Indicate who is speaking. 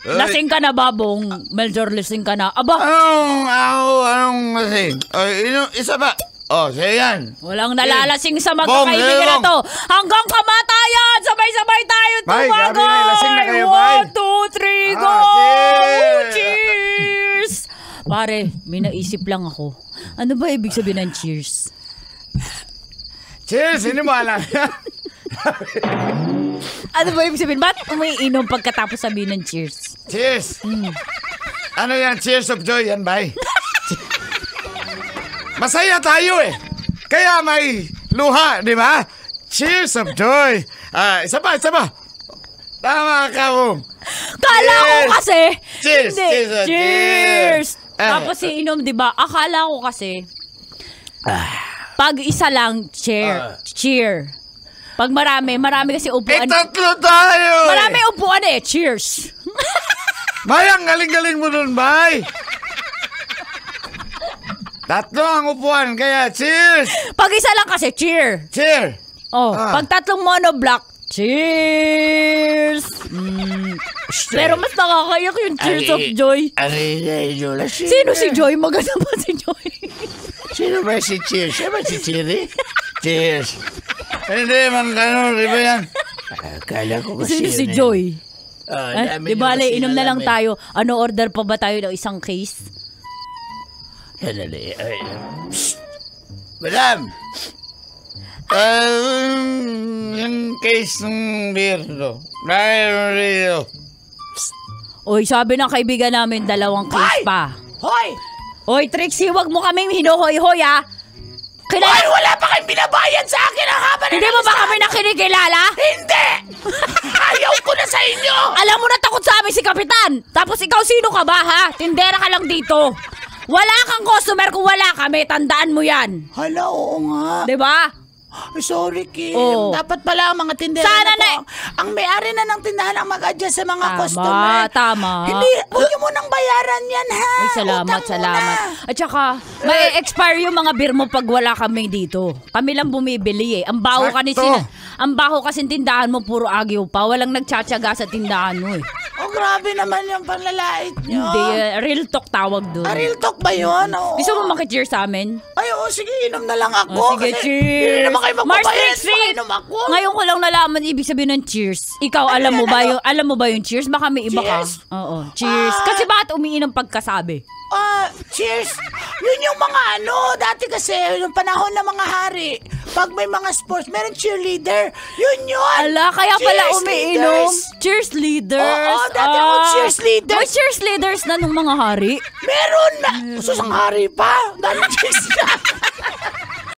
Speaker 1: Lasing ka na, Babong. Major, lasing ka na. Aba!
Speaker 2: Anong lasing? Isa ba? Sige yan.
Speaker 1: Walang nalalasing sa magkakaibigan na to. Hanggang kamatayan! Sabay-sabay tayo tumagay!
Speaker 2: Gabi na, lasing na kayo, Bay.
Speaker 1: 1, 2, 3, go! Cheers! Pare, may naisip lang ako. Ano ba ibig sabihin ng cheers?
Speaker 2: Cheers! Hindi mo alam yan.
Speaker 1: Ano ba ibig sabihin? Ba't umiinom pagkatapos sabihin ng cheers?
Speaker 2: Cheers! Ano yan? Cheers of joy yan, Bay? Masaya tayo eh. Kaya may luha, di ba? Cheers of joy. Isa pa. Tama ka, Bong.
Speaker 1: Kala ko kasi.
Speaker 2: Cheers!
Speaker 1: Hindi.
Speaker 2: Cheers!
Speaker 1: Tapos iinom, di ba? Akala ko kasi. Pag isa lang, cheer. Pag marami kasi upuan.
Speaker 2: Tatlo tayo!
Speaker 1: Marami upuan eh. Cheers.
Speaker 2: Bay, ang galing-galing mo dun, Bay. Tatlo ang upuan, kaya cheers!
Speaker 1: Pag isa lang kasi, cheer.
Speaker 2: Cheer!
Speaker 1: Pag tatlong monoblock, cheers! Pero mas nakakayak yung cheers of joy. Sino si Joy? Maganda ba si Joy?
Speaker 2: Sino ba si Cheers? Siya ba si Cheery? Cheers! Hindi man gano'n, di ba yan? Akala ko
Speaker 1: Sino si Joy? Di ba, inom na lang tayo. Ano, order pa ba tayo ng isang case?
Speaker 2: Madam! Yung case ng beer do.
Speaker 1: Oy, sabi ng kaibigan namin, 2 case pa.
Speaker 2: Hoy!
Speaker 1: Oy, Trixie, wag mo kaming hinuhoy-hoy, ha?
Speaker 2: Hoy, wala pa kayong binabayad sa akin ang haba na
Speaker 1: Hindi mo ba kami nakinikilala?
Speaker 2: Hindi! Ayaw ko na sa inyo!
Speaker 1: Alam mo na takot sa amin si Kapitan. Tapos ikaw sino ka ba, ha? Tindera ka lang dito. Wala kang customer kung wala kami. Tandaan mo yan.
Speaker 2: Hala, oo nga.
Speaker 1: Diba?
Speaker 2: Sorry, Kim.
Speaker 1: Oo.
Speaker 2: Dapat pala ang mga tindera
Speaker 1: Sana
Speaker 2: na po. Ang may-ari na ng tindahan ang mag-adjust sa mga customer.
Speaker 1: Tama.
Speaker 2: Hindi, huwag niyo munang bayaran yan, ha?
Speaker 1: Ay, salamat. At saka, may expire yung mga beer mo pag wala kami dito. Kami lang bumibili eh. Ang baho kasi tindahan mo, puro agyo pa. Walang nagtsatsaga sa tindahan mo eh.
Speaker 2: Oh, grabe naman yung panlalait niyo.
Speaker 1: Hindi, real talk tawag doon.
Speaker 2: Real talk ba yun? Oo.
Speaker 1: Gusto mo makicheers sa amin?
Speaker 2: Ay, sige, inom na lang ako.
Speaker 1: Sige,
Speaker 2: kasi
Speaker 1: cheers.
Speaker 2: Hindi naman kayo
Speaker 1: Mars
Speaker 2: magbabayad.
Speaker 1: Trixie!
Speaker 2: Inom ako.
Speaker 1: Ngayon ko lang nalaman ibig sabihin ng cheers. Ikaw, alam mo ba yung cheers? Baka may iba ka.
Speaker 2: Cheers?
Speaker 1: Oo, cheers. Kasi bakit umiinom pagkasabi?
Speaker 2: Cheers. Yun yung mga dati kasi, yung panahon ng mga hari, pag may mga sports, meron cheerleader. Yun.
Speaker 1: Ala, kaya pala umiinom. Cheers leaders.
Speaker 2: Oo, dati ako cheers leaders.
Speaker 1: May cheers leaders na nung mga hari?
Speaker 2: Meron na. Susang hari pa. Dami cheers na.